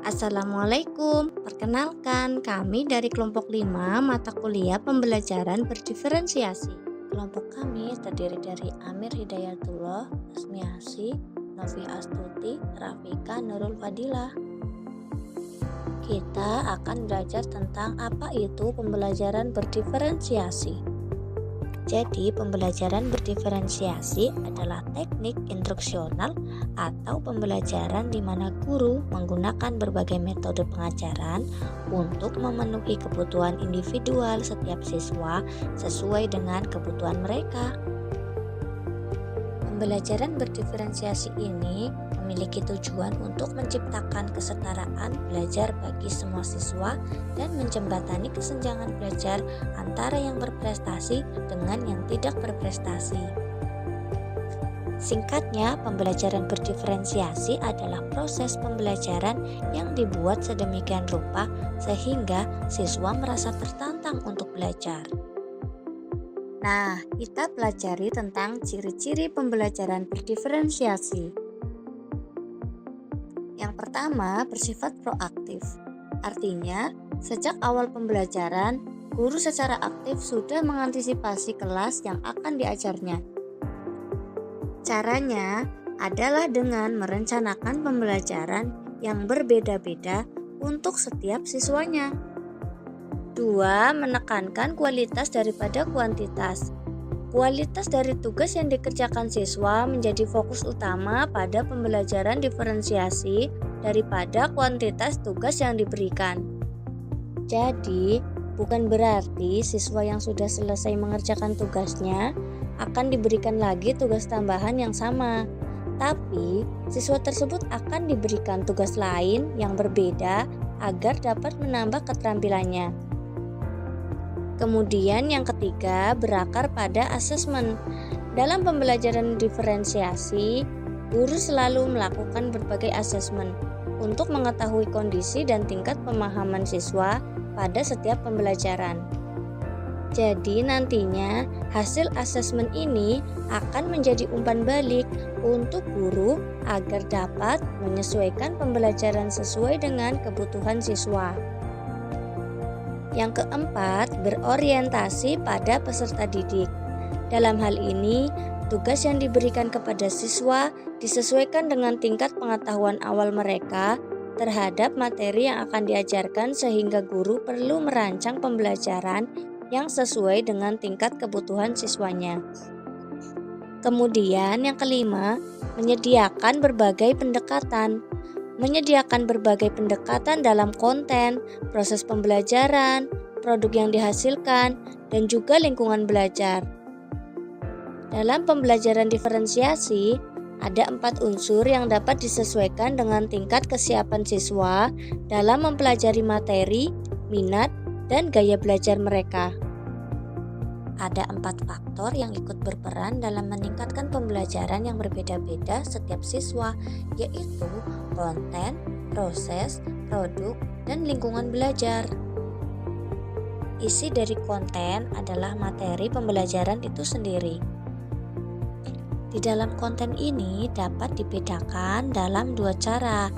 Assalamualaikum, perkenalkan kami dari kelompok 5 mata kuliah pembelajaran berdiferensiasi. Kelompok kami terdiri dari Amir Hidayatullah, Asmiasi, Novi Astuti, Rafika Nurul Fadilah. Kita akan belajar tentang apa itu pembelajaran berdiferensiasi. Jadi, pembelajaran berdiferensiasi adalah teknik instruksional atau pembelajaran di mana guru menggunakan berbagai metode pengajaran untuk memenuhi kebutuhan individual setiap siswa sesuai dengan kebutuhan mereka. Pembelajaran berdiferensiasi ini memiliki tujuan untuk menciptakan kesetaraan belajar bagi semua siswa dan menjembatani kesenjangan belajar antara yang berprestasi dengan yang tidak berprestasi. Singkatnya, pembelajaran berdiferensiasi adalah proses pembelajaran yang dibuat sedemikian rupa sehingga siswa merasa tertantang untuk belajar. Nah, kita pelajari tentang ciri-ciri pembelajaran berdiferensiasi. Yang pertama, bersifat proaktif. Artinya, sejak awal pembelajaran, guru secara aktif sudah mengantisipasi kelas yang akan diajarnya. Caranya adalah dengan merencanakan pembelajaran yang berbeda-beda untuk setiap siswanya. 2. Menekankan kualitas daripada kuantitas. Kualitas dari tugas yang dikerjakan siswa menjadi fokus utama pada pembelajaran diferensiasi daripada kuantitas tugas yang diberikan. Jadi, bukan berarti siswa yang sudah selesai mengerjakan tugasnya akan diberikan lagi tugas tambahan yang sama. Tapi, siswa tersebut akan diberikan tugas lain yang berbeda agar dapat menambah keterampilannya. Kemudian yang ketiga, berakar pada asesmen. Dalam pembelajaran diferensiasi, guru selalu melakukan berbagai asesmen untuk mengetahui kondisi dan tingkat pemahaman siswa pada setiap pembelajaran. Jadi nantinya hasil asesmen ini akan menjadi umpan balik untuk guru agar dapat menyesuaikan pembelajaran sesuai dengan kebutuhan siswa. Yang keempat, berorientasi pada peserta didik. Dalam hal ini, tugas yang diberikan kepada siswa disesuaikan dengan tingkat pengetahuan awal mereka terhadap materi yang akan diajarkan sehingga guru perlu merancang pembelajaran yang sesuai dengan tingkat kebutuhan siswanya. Kemudian yang kelima, menyediakan berbagai pendekatan. Menyediakan berbagai pendekatan dalam konten, proses pembelajaran, produk yang dihasilkan, dan juga lingkungan belajar. Dalam pembelajaran diferensiasi, ada 4 unsur yang dapat disesuaikan dengan tingkat kesiapan siswa dalam mempelajari materi, minat, dan gaya belajar mereka. Ada 4 faktor yang ikut berperan dalam meningkatkan pembelajaran yang berbeda-beda setiap siswa, yaitu konten, proses, produk, dan lingkungan belajar. Isi dari konten adalah materi pembelajaran itu sendiri. Di dalam konten ini dapat dibedakan dalam 2 cara.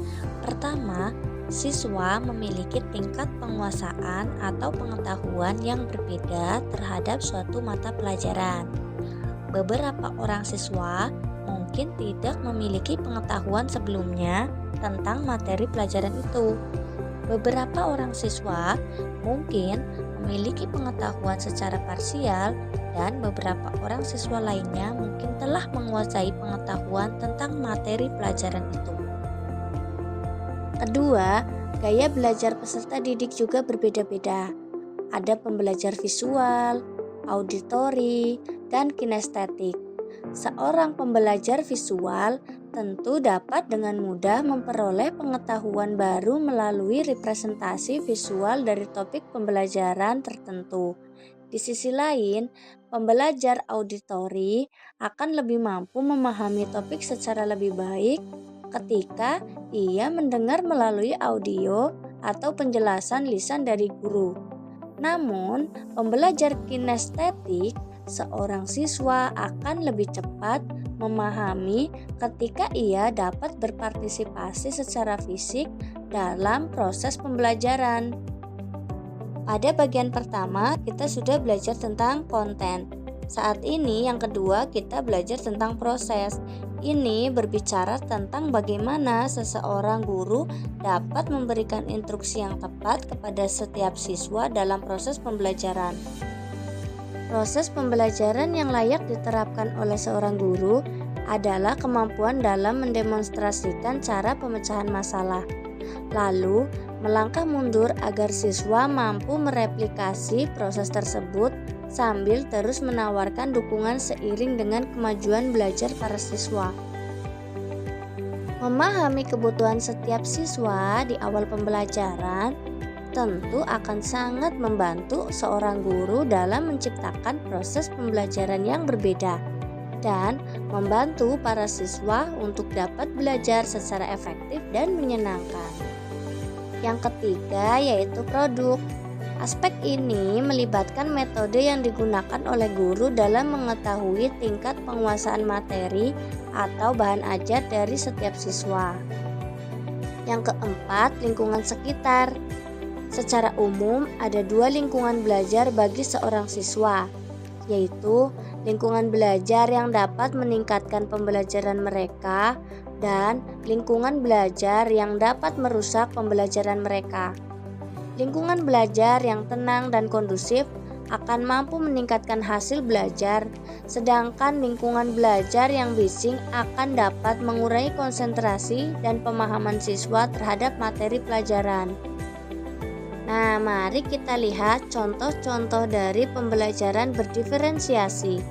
Pertama, siswa memiliki tingkat penguasaan atau pengetahuan yang berbeda terhadap suatu mata pelajaran. Beberapa orang siswa mungkin tidak memiliki pengetahuan sebelumnya tentang materi pelajaran itu. Beberapa orang siswa mungkin memiliki pengetahuan secara parsial dan beberapa orang siswa lainnya mungkin telah menguasai pengetahuan tentang materi pelajaran itu. Kedua, gaya belajar peserta didik juga berbeda-beda. Ada pembelajar visual, auditori, dan kinestetik. Seorang pembelajar visual tentu dapat dengan mudah memperoleh pengetahuan baru melalui representasi visual dari topik pembelajaran tertentu. Di sisi lain, pembelajar auditori akan lebih mampu memahami topik secara lebih baik ketika ia mendengar melalui audio atau penjelasan lisan dari guru. Namun, pembelajar kinestetik, seorang siswa akan lebih cepat memahami ketika ia dapat berpartisipasi secara fisik dalam proses pembelajaran. Pada bagian pertama, kita sudah belajar tentang konten. Saat ini yang kedua, kita belajar tentang proses. Ini berbicara tentang bagaimana seseorang guru dapat memberikan instruksi yang tepat kepada setiap siswa dalam proses pembelajaran. Proses pembelajaran yang layak diterapkan oleh seorang guru adalah kemampuan dalam mendemonstrasikan cara pemecahan masalah, lalu melangkah mundur agar siswa mampu mereplikasi proses tersebut sambil terus menawarkan dukungan seiring dengan kemajuan belajar para siswa. Memahami kebutuhan setiap siswa di awal pembelajaran tentu akan sangat membantu seorang guru dalam menciptakan proses pembelajaran yang berbeda dan membantu para siswa untuk dapat belajar secara efektif dan menyenangkan. Yang ketiga yaitu produk. Aspek ini melibatkan metode yang digunakan oleh guru dalam mengetahui tingkat penguasaan materi atau bahan ajar dari setiap siswa. Yang keempat, lingkungan sekitar. Secara umum, ada dua lingkungan belajar bagi seorang siswa, yaitu lingkungan belajar yang dapat meningkatkan pembelajaran mereka dan lingkungan belajar yang dapat merusak pembelajaran mereka. Lingkungan belajar yang tenang dan kondusif akan mampu meningkatkan hasil belajar, sedangkan lingkungan belajar yang bising akan dapat mengurangi konsentrasi dan pemahaman siswa terhadap materi pelajaran. Nah, mari kita lihat contoh-contoh dari pembelajaran berdiferensiasi.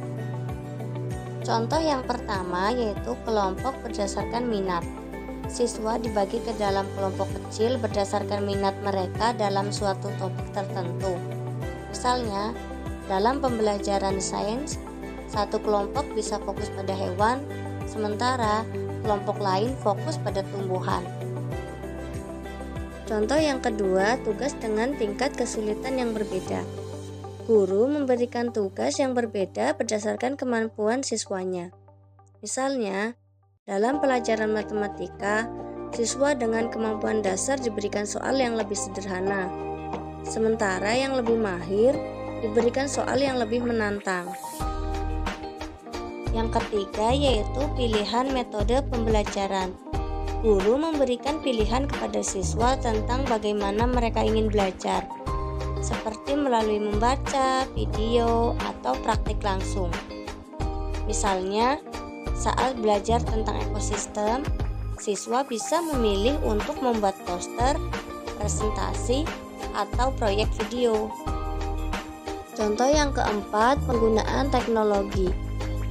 Contoh yang pertama yaitu kelompok berdasarkan minat. Siswa dibagi ke dalam kelompok kecil berdasarkan minat mereka dalam suatu topik tertentu. Misalnya, dalam pembelajaran sains, satu kelompok bisa fokus pada hewan, sementara kelompok lain fokus pada tumbuhan. Contoh yang kedua, tugas dengan tingkat kesulitan yang berbeda. Guru memberikan tugas yang berbeda berdasarkan kemampuan siswanya. Misalnya, dalam pelajaran matematika, siswa dengan kemampuan dasar diberikan soal yang lebih sederhana, sementara yang lebih mahir diberikan soal yang lebih menantang. Yang ketiga yaitu pilihan metode pembelajaran. Guru memberikan pilihan kepada siswa tentang bagaimana mereka ingin belajar, seperti melalui membaca, video, atau praktik langsung. Misalnya, saat belajar tentang ekosistem, siswa bisa memilih untuk membuat poster, presentasi, atau proyek video. Contoh yang keempat, penggunaan teknologi.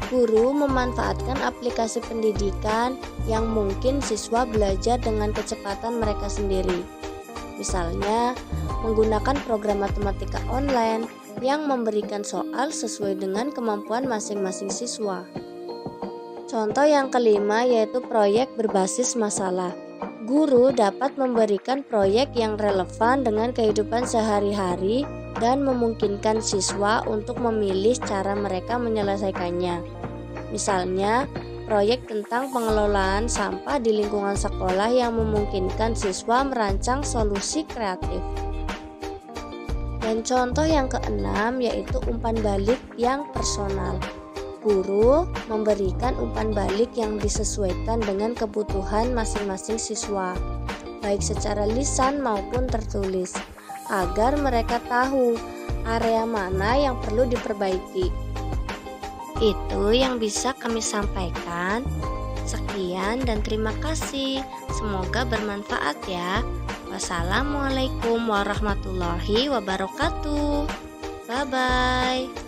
Guru memanfaatkan aplikasi pendidikan yang mungkin siswa belajar dengan kecepatan mereka sendiri. Misalnya, menggunakan program matematika online yang memberikan soal sesuai dengan kemampuan masing-masing siswa. Contoh yang kelima yaitu proyek berbasis masalah. Guru dapat memberikan proyek yang relevan dengan kehidupan sehari-hari dan memungkinkan siswa untuk memilih cara mereka menyelesaikannya. Misalnya, proyek tentang pengelolaan sampah di lingkungan sekolah yang memungkinkan siswa merancang solusi kreatif. Dan contoh yang keenam yaitu umpan balik yang personal. Guru memberikan umpan balik yang disesuaikan dengan kebutuhan masing-masing siswa, baik secara lisan maupun tertulis, agar mereka tahu area mana yang perlu diperbaiki. Itu yang bisa kami sampaikan. Sekian dan terima kasih. Semoga bermanfaat ya. Wassalamualaikum warahmatullahi wabarakatuh. Bye-bye.